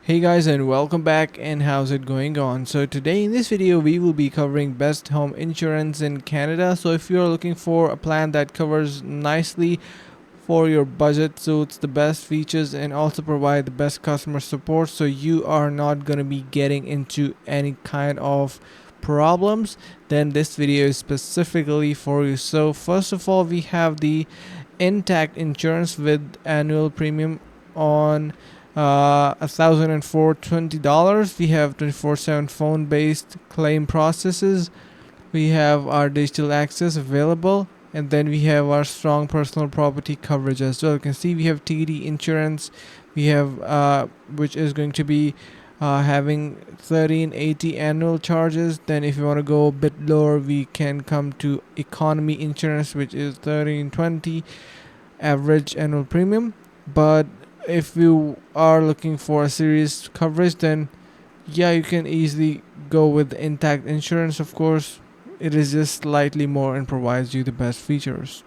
Hey guys, and welcome back, and how's it going on? So today in this video we will be covering best home insurance in Canada. So if you're looking for a plan that covers nicely for your budget, suits the best features and also provide the best customer support, so you are not going to be getting into any kind of problems, then this video is specifically for you. So first of all, we have the intact insurance with annual premium on $1,004.20. We have 24/7 phone based claim processes. We have our digital access available, and then we have our strong personal property coverage as well. You can see we have TD insurance. We have which is going to be having 1380 annual charges. Then if you want to go a bit lower, we can come to economy insurance, which is 1320 average annual premium. But if you are looking for a serious coverage, then yeah, you can easily go with intact insurance. Of course, it is just slightly more and provides you the best features.